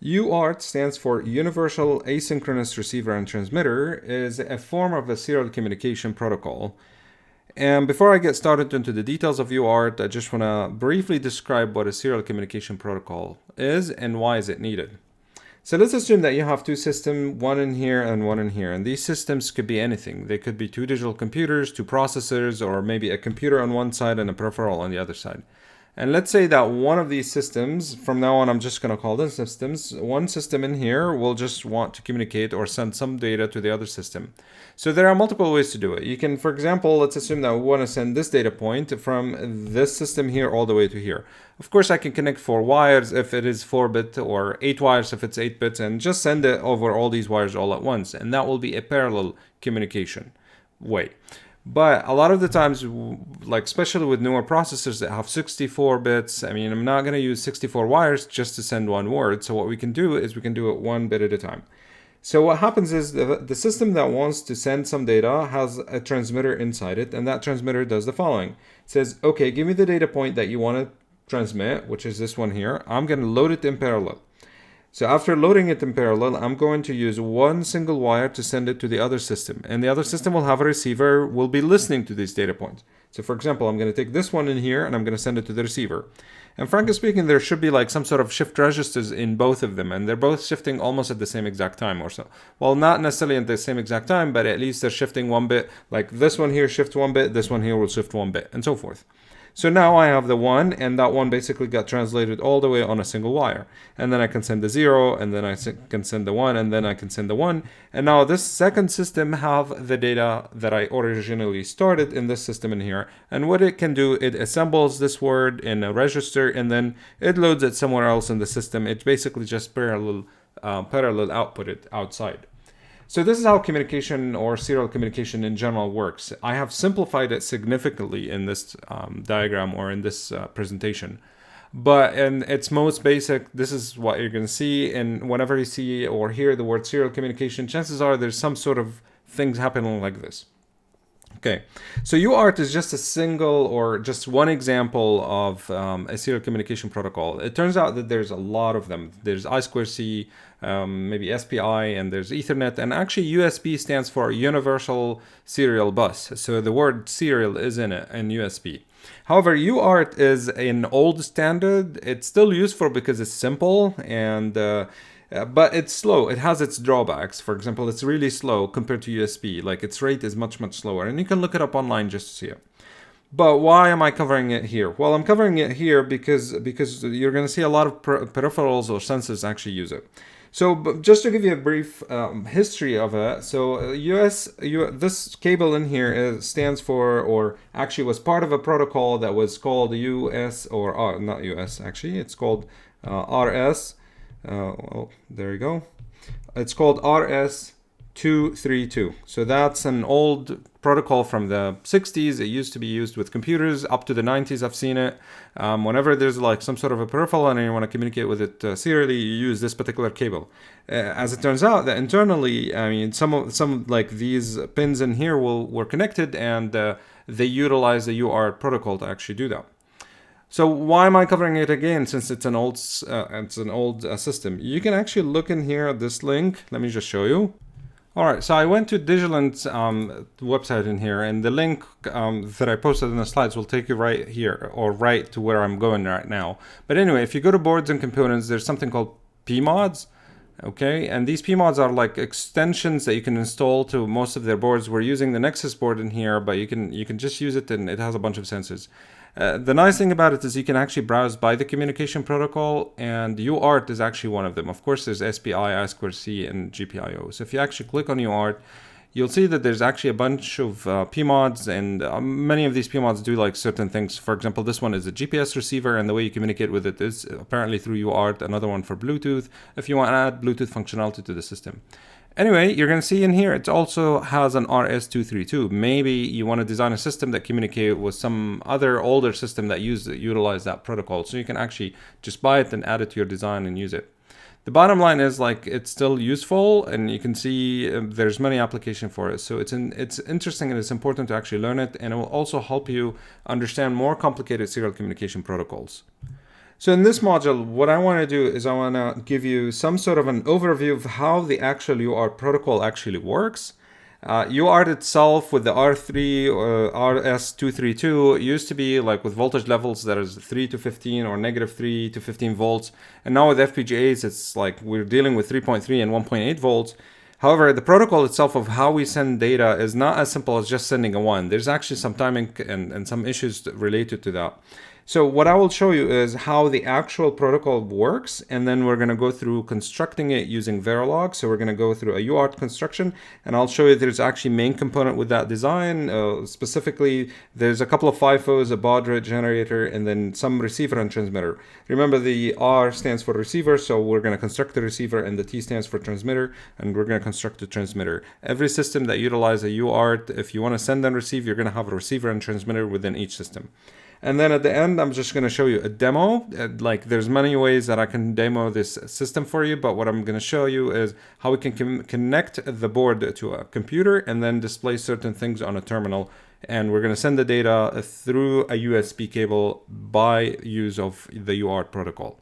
UART stands for Universal Asynchronous Receiver and Transmitter, is a form of a serial communication protocol. And before I get started into the details of UART, I just want to briefly describe what a serial communication protocol is and why is it needed. So let's assume that you have two systems, one in here and one in here. And these systems could be anything. They could be two digital computers, two processors, or maybe a computer on one side and a peripheral on the other side. And let's say that one of these systems, from now on I'm just going to call them systems, one system in here will just want to communicate or send some data to the other system. So there are multiple ways to do it. You can, for example, let's assume that we want to send this data point from this system here all the way to here. Of course, I can connect 4 wires if it is 4-bit or 8 wires if it's 8 bits and just send it over all these wires all at once. And that will be a parallel communication way. But a lot of the times, like especially with newer processors that have 64 bits, I mean, I'm not going to use 64 wires just to send one word. So what we can do is we can do it 1 bit at a time. So what happens is the system that wants to send some data has a transmitter inside it, and that transmitter does the following. It says, okay, give me the data point that you want to transmit, which is this one here. I'm going to load it in parallel. So after loading it in parallel, I'm going to use one single wire to send it to the other system. And the other system will have a receiver, will be listening to these data points. So for example, I'm going to take this one in here and I'm going to send it to the receiver. And frankly speaking, there should be like some sort of shift registers in both of them. And they're both shifting almost at the same exact time or so. Well, not necessarily at the same exact time, but at least they're shifting 1 bit. Like this one here shifts 1 bit, this one here will shift 1 bit, and so forth. So now I have the 1, and that 1 basically got translated all the way on a single wire. And then I can send the 0, and then I can send the 1, and then I can send the 1. And now this second system have the data that I originally started in this system in here. And what it can do, it assembles this word in a register, and then it loads it somewhere else in the system. It basically just parallel output it outside. So this is how communication or serial communication in general works. I have simplified it significantly in this diagram or in this presentation. But in its most basic, this is what you're going to see. And whenever you see or hear the word serial communication, chances are there's some sort of things happening like this. Okay, so UART is just a single or just one example of a serial communication protocol. It turns out that there's a lot of them. There's I2C, maybe SPI, and there's Ethernet, and actually USB stands for Universal Serial Bus. So the word serial is in it in USB. However, UART is an old standard. It's still useful because it's simple and but it's slow. It has its drawbacks. For example, it's really slow compared to USB. Like its rate is much, much slower. And you can look it up online just to see it. But why am I covering it here? Well, I'm covering it here because you're going to see a lot of peripherals or sensors actually use it. So just to give you a brief history of it, so this cable in here stands for, or actually was part of a protocol that was called US, or not US actually, it's called RS. Well, there you go. It's called RS-232. So that's an old protocol from the 60s. It used to be used with computers up to the 90s. I've seen it. Whenever there's like some sort of a peripheral and you want to communicate with it serially, you use this particular cable. As it turns out, that internally, I mean, some like these pins in here were connected, and they utilize the UART protocol to actually do that. So why am I covering it again, since it's an old system? You can actually look in here at this link. Let me just show you. All right, so I went to Digilent's website in here, and the link that I posted in the slides will take you right here, or right to where I'm going right now. But anyway, if you go to boards and components, there's something called PMODs. Okay, and these PMODs are like extensions that you can install to most of their boards. We're using the Nexus board in here, but you can just use it, and it has a bunch of sensors. The nice thing about it is you can actually browse by the communication protocol, and UART is actually one of them. Of course, there's SPI, I2C, and GPIO. So if you actually click on UART, you'll see that there's actually a bunch of PMODs, and many of these PMODs do like certain things. For example, this one is a GPS receiver, and the way you communicate with it is apparently through UART. Another one for Bluetooth, if you want to add Bluetooth functionality to the system. Anyway, you're going to see in here, it also has an RS-232. Maybe you want to design a system that communicates with some other older system that utilize that protocol. So you can actually just buy it and add it to your design and use it. The bottom line is, like, it's still useful, and you can see there's many applications for it. So it's interesting, and it's important to actually learn it, and it will also help you understand more complicated serial communication protocols. So in this module, what I want to do is I want to give you some sort of an overview of how the actual UART protocol actually works. UART itself with the R3 or RS232 used to be like with voltage levels that is 3 to 15 or negative 3 to 15 volts. And now with FPGAs, it's like we're dealing with 3.3 and 1.8 volts. However, the protocol itself of how we send data is not as simple as just sending a 1. There's actually some timing and some issues related to that. So what I will show you is how the actual protocol works, and then we're going to go through constructing it using Verilog. So we're going to go through a UART construction, and I'll show you there's actually main component with that design. Specifically, there's a couple of FIFOs, a baud rate generator, and then some receiver and transmitter. Remember, the R stands for receiver, so we're going to construct the receiver, and the T stands for transmitter, and we're going to construct the transmitter. Every system that utilizes a UART, if you want to send and receive, you're going to have a receiver and transmitter within each system. And then at the end, I'm just going to show you a demo. Like there's many ways that I can demo this system for you, but what I'm going to show you is how we can connect the board to a computer and then display certain things on a terminal. And we're going to send the data through a USB cable by use of the UART protocol.